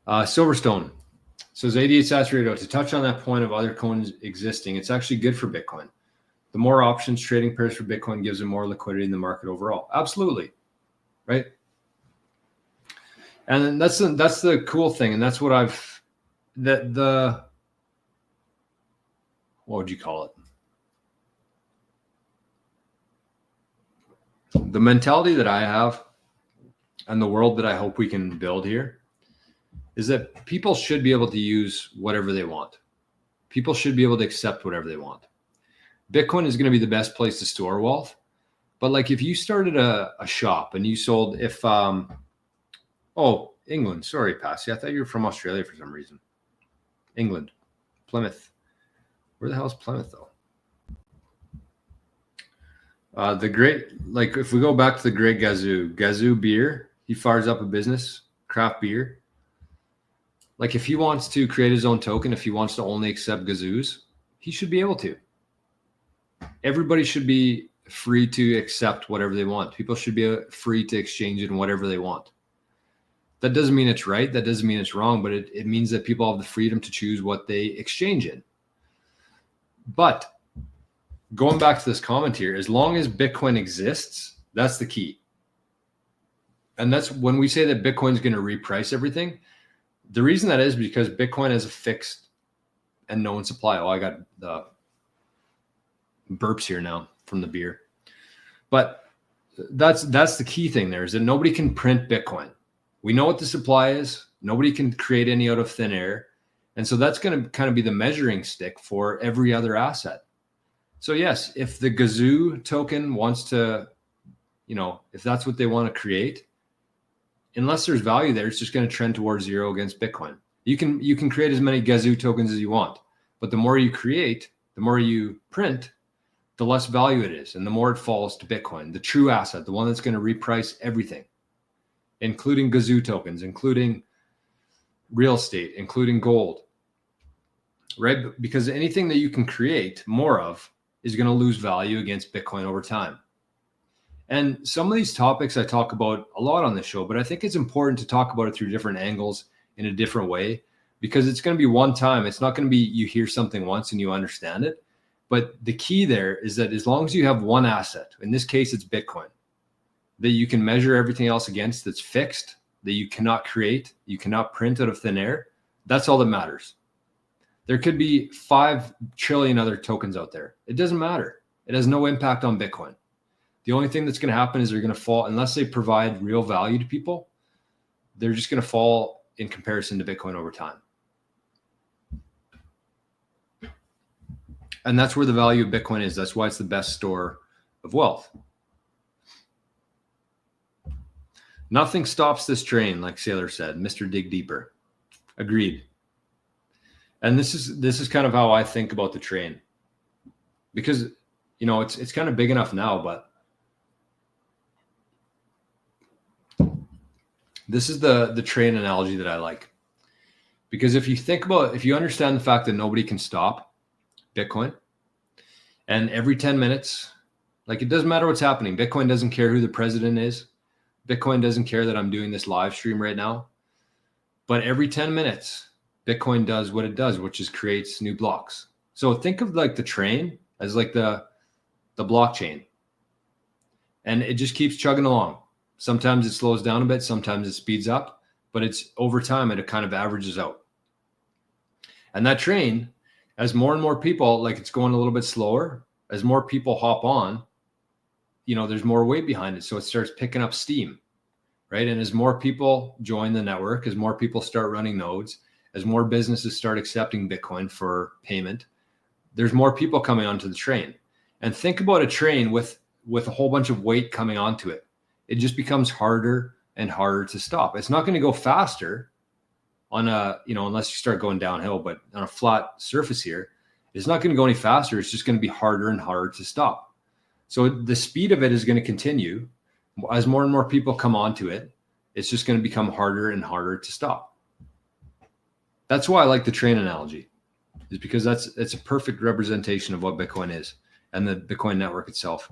Silverstone says 88 saturated. To touch on that point of other coins existing, it's actually good for Bitcoin. The more options trading pairs for Bitcoin gives it more liquidity in the market overall. Absolutely, right? And that's the cool thing, and that's what what would you call it? The mentality that I have and the world that I hope we can build here is that people should be able to use whatever they want. People should be able to accept whatever they want. Bitcoin is going to be the best place to store wealth. But like if you started a shop and you sold England. Sorry, Passy. I thought you were from Australia for some reason. England. Plymouth. Where the hell is Plymouth, though? If we go back to the great Gazoo beer, he fires up a business, craft beer. Like if he wants to create his own token, if he wants to only accept Gazoos, he should be able to. Everybody should be free to accept whatever they want. People should be free to exchange it in whatever they want. That doesn't mean it's right. That doesn't mean it's wrong, but it means that people have the freedom to choose what they exchange in. But going back to this comment here, as long as Bitcoin exists, that's the key. And that's when we say that Bitcoin is going to reprice everything. The reason that is because Bitcoin has a fixed and known supply. Oh, I got the burps here now from the beer. But that's the key thing there is that nobody can print Bitcoin. We know what the supply is. Nobody can create any out of thin air. And so that's going to kind of be the measuring stick for every other asset. So yes, if the Gazoo token wants to, if that's what they want to create, unless there's value there, it's just going to trend towards zero against Bitcoin. You can create as many Gazoo tokens as you want, but the more you create, the more you print, the less value it is, and the more it falls to Bitcoin, the true asset, the one that's going to reprice everything, including Gazoo tokens, including real estate, including gold, right? Because anything that you can create more of is going to lose value against Bitcoin over time. And some of these topics I talk about a lot on this show, but I think it's important to talk about it through different angles in a different way, because it's going to be one time. It's not going to be you hear something once and you understand it. But the key there is that as long as you have one asset, in this case, it's Bitcoin, that you can measure everything else against, that's fixed, that you cannot create, you cannot print out of thin air, that's all that matters. There could be 5 trillion other tokens out there. It doesn't matter. It has no impact on Bitcoin. The only thing that's going to happen is they're going to fall, unless they provide real value to people, they're just going to fall in comparison to Bitcoin over time. And that's where the value of Bitcoin is. That's why it's the best store of wealth. Nothing stops this train, like Sailor said. Mr. Dig Deeper. Agreed. And this is kind of how I think about the train, because it's kind of big enough now, but this is the train analogy that I like. Because if you understand the fact that nobody can stop Bitcoin, and every 10 minutes, like it doesn't matter what's happening. Bitcoin doesn't care who the president is. Bitcoin doesn't care that I'm doing this live stream right now. But every 10 minutes, Bitcoin does what it does, which is creates new blocks. So think of like the train as like the blockchain. And it just keeps chugging along. Sometimes it slows down a bit, sometimes it speeds up, but it's over time it kind of averages out. And that train, as more and more people, like it's going a little bit slower, as more people hop on, there's more weight behind it. So it starts picking up steam, right? And as more people join the network, as more people start running nodes, as more businesses start accepting Bitcoin for payment, there's more people coming onto the train. And think about a train with a whole bunch of weight coming onto it. It just becomes harder and harder to stop. It's not going to go faster on unless you start going downhill, but on a flat surface here, it's not going to go any faster. It's just going to be harder and harder to stop. So the speed of it is going to continue. As more and more people come onto it, it's just going to become harder and harder to stop. That's why I like the train analogy, is because it's a perfect representation of what Bitcoin is and the Bitcoin network itself.